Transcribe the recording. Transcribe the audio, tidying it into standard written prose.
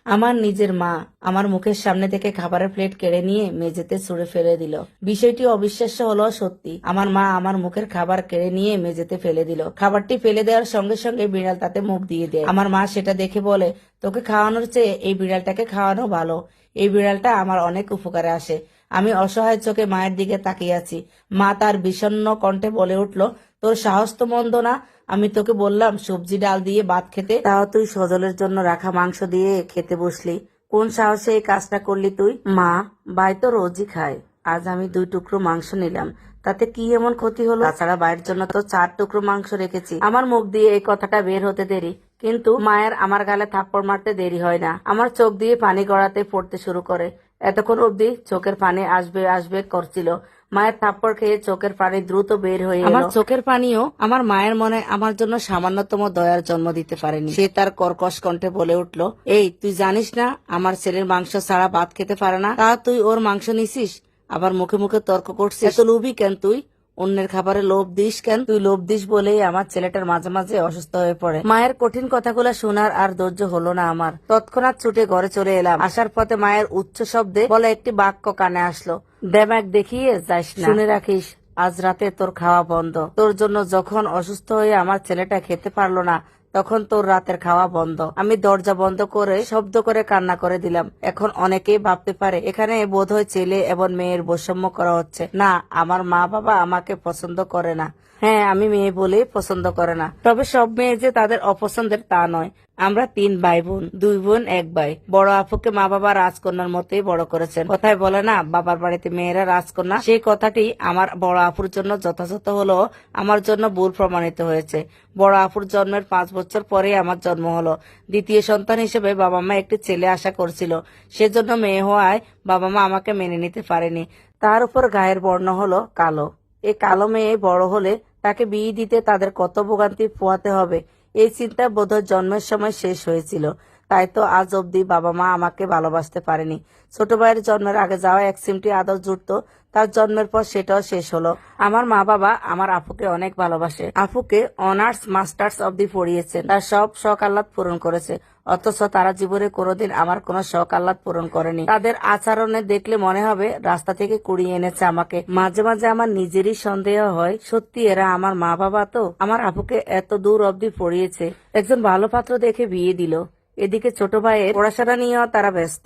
আমার নিজের মা আমার মুখের সামনে থেকে খাবারের প্লেট কেড়ে নিয়ে মেঝেতে ছুঁড়ে ফেলে দিল। বিষয়টি অবিশ্বাস্য হলো সত্যি। আমার মা আমার মুখের খাবার কেড়ে নিয়ে মেঝেতে ফেলে দিল। খাবারটি ফেলে দেওয়ার সঙ্গে সঙ্গে বিড়াল তাতে মুখ দিয়ে দেয়। আমার মা সেটা দেখে বলে, তোকে খাওয়ানোর চেয়ে এই বিড়ালটাকে খাওয়ানো ভালো। এই বিড়ালটা আমার অনেক উপকারে আসে। আমি অসহায় চোখে মায়ের দিকে তাকিয়ে আছি। মা তার বিষণ্ণ কণ্ঠে বলে উঠল, তোর সাহস তো মন্দ না। আমি তোকে বললাম সবজি ডাল দিয়ে ভাত খেতে, তাও তুই সজলের জন্য রাখা মাংস দিয়ে খেতে বসলি। কোন সাহসে এই কাজটা করলি তুই? মা, ভাই তো রোজই খায়, আজ আমি 2 টুকরো মাংস নিলাম, তাতে কি এমন ক্ষতি হলো? তাছাড়া ভাইয়ের জন্য তো 4 টুকরো মাংস রেখেছি। আমার মুখ দিয়ে এই কথাটা বের হতে দেরি, কিন্তু মায়ের আমার গালে থাপ্পড় মারতে দেরি হয় না। আমার চোখ দিয়ে পানি গড়াতে পড়তে শুরু করে। এতক্ষণ অব্দি চোখের পানি আসবে আসবে করছিল। মায়ের থাপ্পড় খেয়ে চোখের পানি দ্রুত বের হয়ে এলো। আমার চোখের পানিও আমার মায়ের মনে আমার জন্য সামান্যতম দয়ার জন্ম দিতে পারেনি। সে তার কর্কশ কণ্ঠে বলে উঠল, এই তুই জানিস না আমার ছেলের মাংস ছাড়া ভাত খেতে পারে না, তা তুই ওর মাংস নিছিস? আবার মুখে মুখে তর্ক করছিস। এত লোভী কেন তুই? অন্যের খাবারে লোভ দিস কেন? তুই লোভ দিস বলেই আমার ছেলেটার মাঝে মাঝে অসুস্থ হয়ে পড়ে। মায়ের কঠিন কথাগুলো শোনার আর ধৈর্য হলো না আমার। তৎক্ষণাৎ ছুটে ঘরে চলে এলাম। আসার পথে মায়ের উচ্চ শব্দে বলে একটি বাক্য কানে আসলো, দেমাক দেখিয়ে যাস না। শুনে রাখিস, আজ রাতে তোর খাওয়া বন্ধ। তোর জন্য যখন অসুস্থ হয়ে আমার ছেলেটা খেতে পারলো না, তখন তোর রাতের খাওয়া বন্ধ। আমি দরজা বন্ধ করে শব্দ করে কান্না করে দিলাম। এখন অনেকেই ভাবতে পারে এখানে বোধহয় ছেলে এবং মেয়ের বৈষম্য করা হচ্ছে। না, আমার মা বাবা আমাকে পছন্দ করে না। হ্যাঁ, আমি মেয়ে বলেই পছন্দ করে না। তবে সব মেয়ে যে তাদের অপছন্দের তা নয়। আমরা 3 ভাই বোন, 2 বোন 1 ভাই। বড় আপুকে মা বাবা রাজকন্যার মতোই বড় করেছেন। কথায় বলে না, বাবার বাড়িতে মেয়েরা রাজকন্যা, সেই কথাটি আমার বড় আপুর জন্য যথাযথ হলো আমার জন্য ভুল প্রমাণিত হয়েছে। বড় আপুর জন্মের 5 বছর পরে আমার জন্ম হলো। দ্বিতীয় সন্তান হিসেবে বাবা মা একটি ছেলে আশা করছিল, সেজন্য মেয়ে হওয়ায় বাবা মা আমাকে মেনে নিতে পারেনি। তার উপর গায়ের বর্ণ হলো কালো। এই কালো মেয়ে বড় হলে তাকে বিয়ে দিতে তাদের কত ভোগান্তি পোহাতে হবে, এই চিন্তা বোধহয় জন্মের সময় শেষ হয়েছিল। তাই তো আজ অব্দি বাবা মা আমাকে ভালোবাসতে পারেনি। ছোট ভাইয়ের জন্মের আগে যাওয়া এক সিমটি আদর জুটত, তার জন্মের পর সেটাও শেষ হলো। আমার মা বাবা আমার আপুকে অনেক ভালোবাসে। আপুকে অনার্স মাস্টার্স অব্দি পড়িয়েছেন, তার সব শখ আহ্লাদ পূরণ করেছে। অথচ তারা জীবনে কোনোদিন আমার কোনো শখ আহ্লাদ পূরণ করেনি। তাদের আচরণে দেখলে মনে হবে রাস্তা থেকে কুড়িয়ে এনেছে আমাকে। মাঝে মাঝে আমার নিজেরই সন্দেহ হয়, সত্যি এরা আমার মা বাবা তো? আমার আপুকে এত দূর অব্দি পড়িয়েছে, একজন ভালো পাত্র দেখে বিয়ে দিল। এদিকে ছোট ভাইয়ের পড়াশোনা নিয়েও তারা ব্যস্ত।